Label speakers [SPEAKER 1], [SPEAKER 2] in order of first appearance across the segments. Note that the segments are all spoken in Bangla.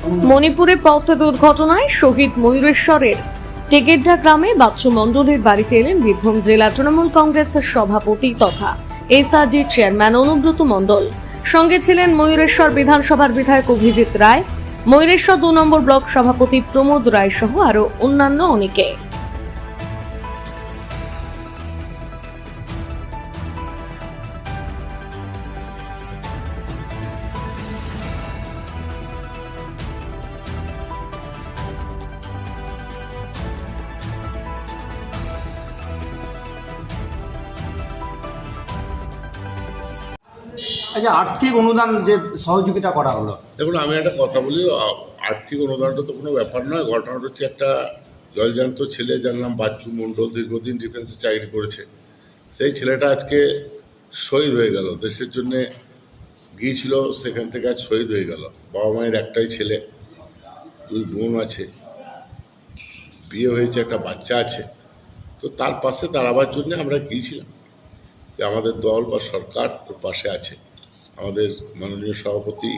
[SPEAKER 1] মণিপুরে পথ দুর্ঘটনায় শহীদ ময়ূরেশ্বরের টেকেড্ডা গ্রামে বাচ্চু মণ্ডলের বাড়িতে এলেন বীরভূম জেলা তৃণমূল কংগ্রেসের সভাপতি তথা এসআরডি চেয়ারম্যান অনুব্রত মণ্ডল। সঙ্গে ছিলেন ময়ূরেশ্বর বিধানসভার বিধায়ক অভিজিৎ রায়, ময়ূরেশ্বর 2 নম্বর ব্লক সভাপতি প্রমোদ রায় সহ আরো অন্যান্য অনেকে।
[SPEAKER 2] আচ্ছা, আর্থিক অনুদান যে সহযোগিতা করা হলো,
[SPEAKER 3] দেখুন, আমি একটা কথা বলি, আর্থিক অনুদানটা তো কোনো ব্যাপার নয়। ঘটনাটা হচ্ছে একটা জলজান্ত ছেলে যার নাম বাচ্চু মণ্ডল, দীর্ঘদিন ডিফেন্সে চাকরি করেছে। সেই ছেলেটা আজকে শহীদ হয়ে গেল, দেশের জন্যে গিয়েছিল, সেখান থেকে আজ শহীদ হয়ে গেল। বাবা মায়ের একটাই ছেলে, 2 বোন আছে, বিয়ে হয়েছে, একটা বাচ্চা আছে। তো তার পাশে দাঁড়াবার জন্য আমরা গিয়েছিলাম যে আমাদের দল বা সরকার ওর পাশে আছে। আমাদের মাননীয় সভাপতি,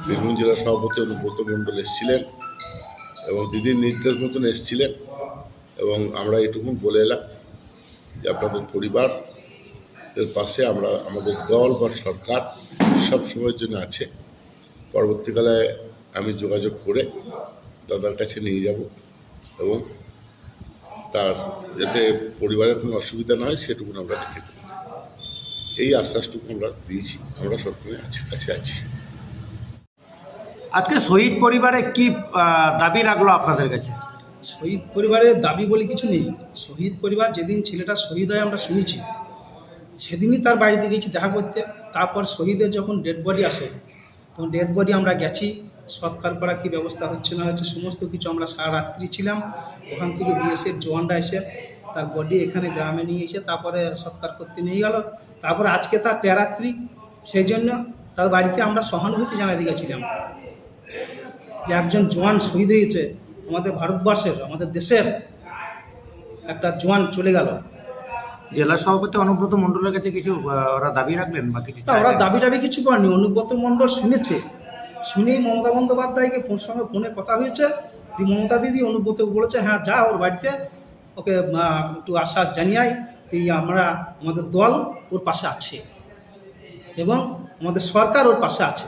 [SPEAKER 3] বীরভূম জেলা সভাপতি অনুব্রত মণ্ডল এসেছিলেন এবং দিদির নির্দেশ মতন এসেছিলেন, এবং আমরা এটুকুন বলে এলাম যে আপনাদের পরিবারের পাশে আমরা, আমাদের দল বা সরকার সব সময়ের জন্য আছে। পরবর্তীকালে আমি যোগাযোগ করে দাদার কাছে নিয়ে যাব এবং তার যাতে পরিবারের কোনো অসুবিধা না হয় সেটুকুন আমরা রেখে দেব। এই আশ্বাসটুকু আমরা দিয়েছি, আমরা সবসময় কাছে আছি।
[SPEAKER 2] আজকে শহীদ পরিবারে কি দাবি রাখলো আপনাদের কাছে?
[SPEAKER 4] শহীদ পরিবারের দাবি বলে কিছু নেই। শহীদ পরিবার যেদিন ছেলেটা শহীদ হয় আমরা শুনেছি, সেদিনই তার বাড়িতে গেছি দেখা করতে। তারপর শহীদের যখন ডেড বডি আসে, তখন ডেড বডি আমরা গেছি, সৎকার করা কী ব্যবস্থা হচ্ছে না হচ্ছে সমস্ত কিছু আমরা সারা রাত্রি ছিলাম। ওখান থেকে বিএসএফ জওয়ানরা এসে তার বডি এখানে গ্রামে নিয়ে এসে তারপরে সৎকার করতে নিয়ে গেল। তারপরে আজকে তার তেরাত্রি, সেই জন্য তার বাড়িতে আমরা সহানুভূতি জানাতে গেছিলাম যে একজন জওয়ান শহীদ হয়েছে, আমাদের ভারতবর্ষের, আমাদের দেশের একটা জওয়ান চলে গেল।
[SPEAKER 2] জেলা সভাপতি অনুব্রত মণ্ডলের কাছে কিছু ওরা দাবি রাখলেন বা কিছু
[SPEAKER 4] তা ওরা
[SPEAKER 2] চাইলেন?
[SPEAKER 4] দাবি টাবি কিছু করেনি। অনুব্রত মণ্ডল শুনেছে, শুনেই মমতা বন্দ্যোপাধ্যায়কে সঙ্গে ফোনে কথা হয়েছে। মমতা দিদি অনুব্রত বলেছে হ্যাঁ যা ওর বাড়িতে, ওকে একটু আশ্বাস জানিয়ে এই আমাদের দল ওর পাশে আছে এবং আমাদের সরকার ওর পাশে আছে।